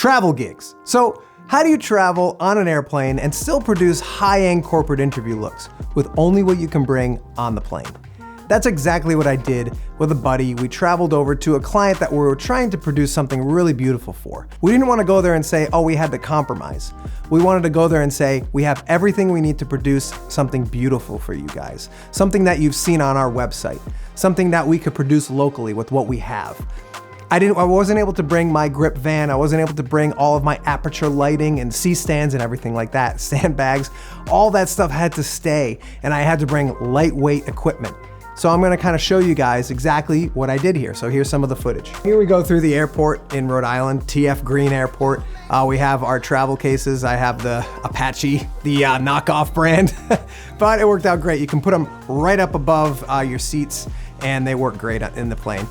Travel gigs. So how do you travel on an airplane and still produce high-end corporate interview looks with only what you can bring on the plane? That's exactly what I did with a buddy. We traveled over to a client that we were trying to produce something really beautiful for. We didn't want to go there and say, oh, we had to compromise. We wanted to go there and say, we have everything we need to produce something beautiful for you guys. Something that you've seen on our website. Something that we could produce locally with what we have. I wasn't able to bring my grip van. I wasn't able to bring all of my aperture lighting and C-stands and everything like that. Sandbags, all that stuff had to stay, and I had to bring lightweight equipment. So I'm gonna kind of show you guys exactly what I did here. So here's some of the footage. Here we go through the airport in Rhode Island, TF Green Airport. We have our travel cases. I have the Apache, the knockoff brand, but it worked out great. You can put them right up above your seats and they work great in the plane.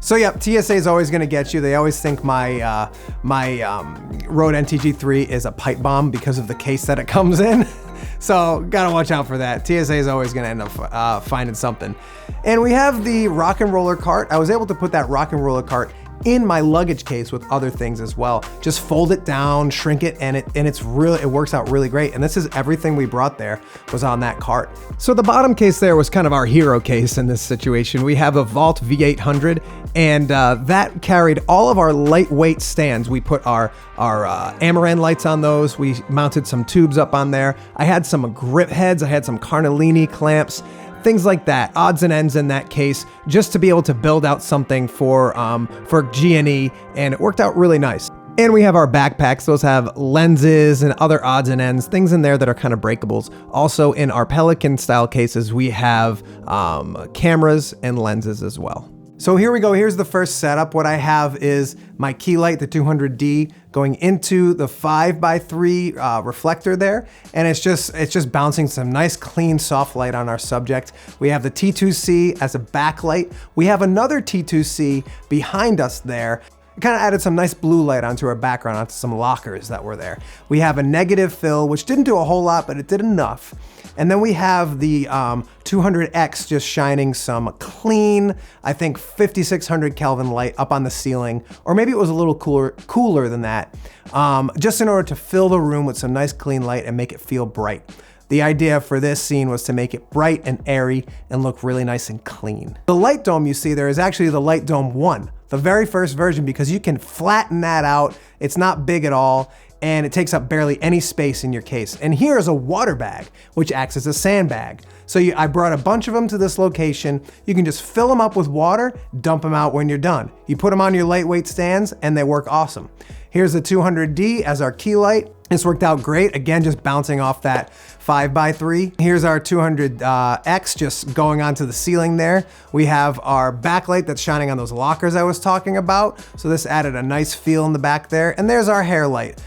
So yeah, TSA is always gonna get you. They always think my Rode NTG3 is a pipe bomb because of the case that it comes in. So gotta watch out for that. TSA is always gonna end up finding something. And we have the rock and roller cart. I was able to put that rock and roller cart in my luggage case with other things as well. Just fold it down, shrink it, and it works out really great. And this is everything we brought there was on that cart. So the bottom case there was kind of our hero case in this situation. We have a Vault V800, and that carried all of our lightweight stands. We put our Amaran lights on those. We mounted some tubes up on there. I had some grip heads. I had some Carnellini clamps. Things like that, odds and ends in that case, just to be able to build out something for G&E, and it worked out really nice. And we have our backpacks. Those have lenses and other odds and ends, things in there that are kind of breakables. Also in our Pelican style cases, we have cameras and lenses as well. So here we go, here's the first setup. What I have is my key light, the 200D, going into the 5x3 reflector there. And it's just bouncing some nice, clean, soft light on our subject. We have the T2C as a backlight. We have another T2C behind us there. It kind of added some nice blue light onto our background, onto some lockers that were there. We have a negative fill, which didn't do a whole lot, but it did enough. And then we have the 200X just shining some clean, I think 5600 Kelvin light up on the ceiling, or maybe it was a little cooler than that, just in order to fill the room with some nice clean light and make it feel bright. The idea for this scene was to make it bright and airy and look really nice and clean. The light dome you see there is actually the Light Dome 1, the very first version, because you can flatten that out. It's not big at all, and it takes up barely any space in your case. And here is a water bag, which acts as a sandbag. So I brought a bunch of them to this location. You can just fill them up with water, dump them out when you're done. You put them on your lightweight stands and they work awesome. Here's the 200D as our key light. This worked out great. Again, just bouncing off that 5x3. Here's our 200X just going onto the ceiling there. We have our backlight that's shining on those lockers I was talking about. So this added a nice feel in the back there. And there's our hair light,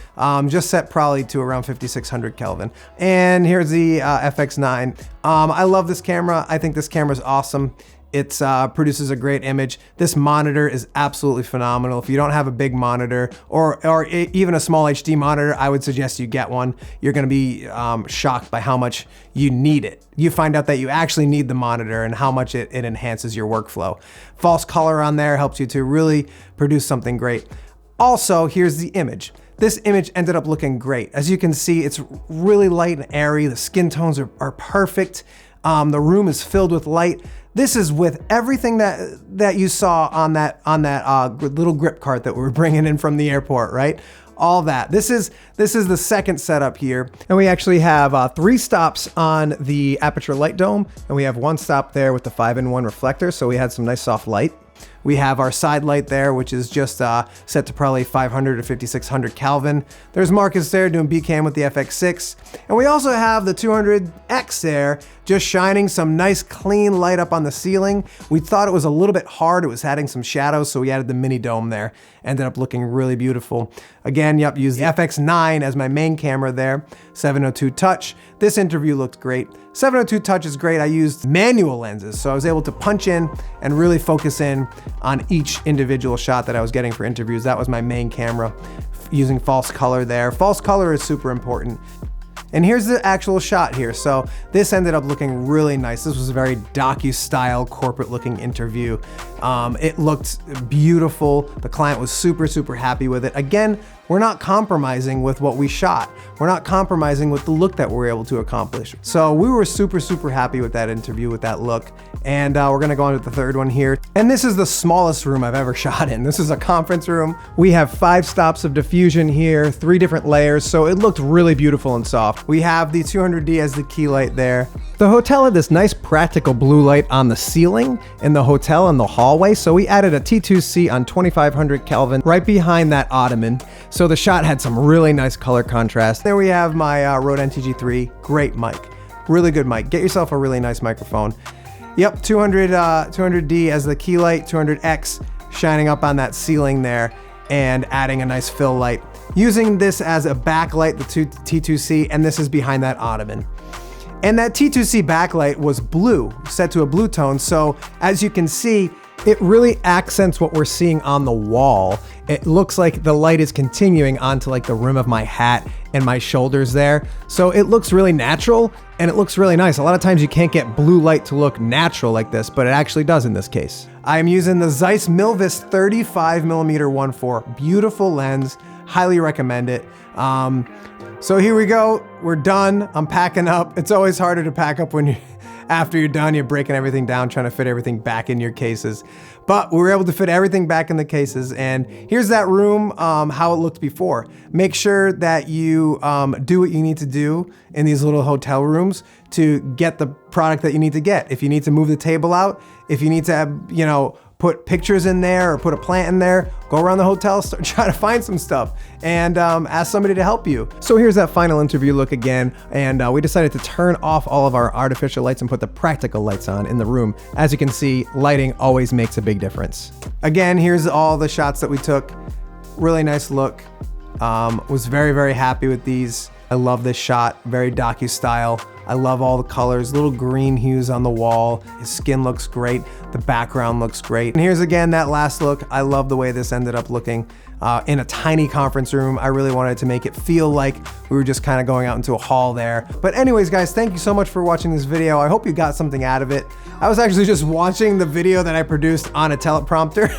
just set probably to around 5600 Kelvin. And here's the FX9. I love this camera. I think this camera is awesome. It produces a great image. This monitor is absolutely phenomenal. If you don't have a big monitor or even a small HD monitor, I would suggest you get one. You're gonna be shocked by how much you need it. You find out that you actually need the monitor and how much it enhances your workflow. False color on there helps you to really produce something great. Also, here's the image. This image ended up looking great. As you can see, it's really light and airy. The skin tones are perfect. The room is filled with light. This is with everything that you saw on that little grip cart that we were bringing in from the airport, right? All that. This is the second setup here. And we actually have 3 stops on the aperture light dome, and we have 1 stop there with the 5-in-1 reflector. So we had some nice soft light. We have our side light there, which is just set to probably 500 or 5600 Kelvin. There's Marcus there doing B-cam with the FX6. And we also have the 200X there, just shining some nice clean light up on the ceiling. We thought it was a little bit hard. It was adding some shadows, so we added the mini dome there. Ended up looking really beautiful. Again, yep, used the FX9 as my main camera there. 702 touch. This interview looked great. 702 touch is great. I used manual lenses, so I was able to punch in and really focus in on each individual shot that I was getting for interviews. That was my main camera, using false color there. False color is super important. And here's the actual shot here. So this ended up looking really nice. This was a very docu-style corporate looking interview. It looked beautiful. The client was super, super happy with it. Again, we're not compromising with what we shot. We're not compromising with the look that we're able to accomplish. So we were super, super happy with that interview, with that look. And we're gonna go on to the third one here. And this is the smallest room I've ever shot in. This is a conference room. We have 5 stops of diffusion here, 3 different layers. So it looked really beautiful and soft. We have the 200D as the key light there. The hotel had this nice practical blue light on the ceiling in the hotel in the hallway. So we added a T2C on 2500 Kelvin right behind that ottoman. So the shot had some really nice color contrast. There we have my Rode NTG3, great mic, really good mic. Get yourself a really nice microphone. Yep, 200D as the key light, 200X shining up on that ceiling there and adding a nice fill light. Using this as a backlight, the T2C, and this is behind that ottoman. And that T2C backlight was blue, set to a blue tone. So as you can see, it really accents what we're seeing on the wall. It looks like the light is continuing onto like the rim of my hat and my shoulders there. So it looks really natural and it looks really nice. A lot of times you can't get blue light to look natural like this, but it actually does in this case. I'm using the Zeiss Milvus 35mm 1.4, beautiful lens, highly recommend it. So here we go, we're done, I'm packing up. It's always harder to pack up when you after you're done, you're breaking everything down, trying to fit everything back in your cases. But we were able to fit everything back in the cases. And here's that room, how it looked before. Make sure that you do what you need to do in these little hotel rooms to get the product that you need to get. If you need to move the table out, if you need to have, you know, put pictures in there or put a plant in there, go around the hotel, start trying to find some stuff and ask somebody to help you. So here's that final interview look again. And we decided to turn off all of our artificial lights and put the practical lights on in the room. As you can see, lighting always makes a big difference. Again, here's all the shots that we took. Really nice look. Was very, very happy with these. I love this shot, very docu style. I love all the colors, little green hues on the wall. His skin looks great. The background looks great. And here's again that last look. I love the way this ended up looking in a tiny conference room. I really wanted to make it feel like we were just kind of going out into a hall there. But anyways, guys, thank you so much for watching this video. I hope you got something out of it. I was actually just watching the video that I produced on a teleprompter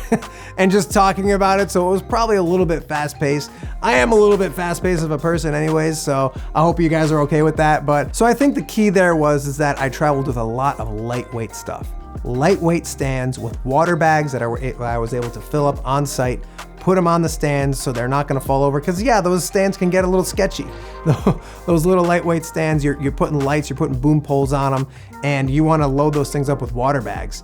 and just talking about it. So it was probably a little bit fast paced. I am a little bit fast paced of a person anyways. So I hope you guys are okay with that. But so I think the key there is that I traveled with a lot of lightweight stuff. Lightweight stands with water bags that I was able to fill up on site, put them on the stands so they're not gonna fall over. Cause yeah, those stands can get a little sketchy. Those little lightweight stands, you're putting lights, you're putting boom poles on them, and you wanna load those things up with water bags.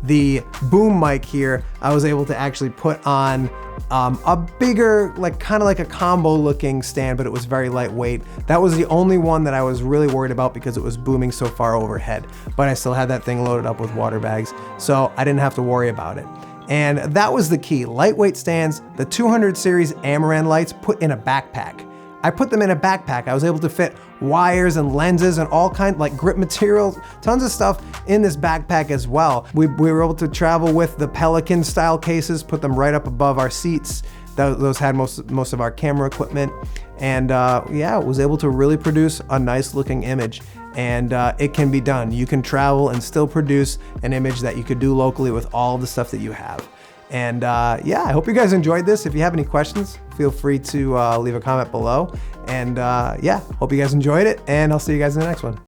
The boom mic here, I was able to actually put on a bigger, kind of like a combo looking stand, but it was very lightweight. That was the only one that I was really worried about because it was booming so far overhead, but I still had that thing loaded up with water bags, so I didn't have to worry about it. And that was the key, lightweight stands, the 200 series Amaran lights put in a backpack. I put them in a backpack. I was able to fit wires and lenses and all kinds, like grip materials, tons of stuff in this backpack as well. We were able to travel with the Pelican style cases, put them right up above our seats. Those had most of our camera equipment. And yeah, was able to really produce a nice looking image. And it can be done. You can travel and still produce an image that you could do locally with all the stuff that you have. And yeah, I hope you guys enjoyed this. If you have any questions, feel free to leave a comment below. And yeah, hope you guys enjoyed it, and I'll see you guys in the next one.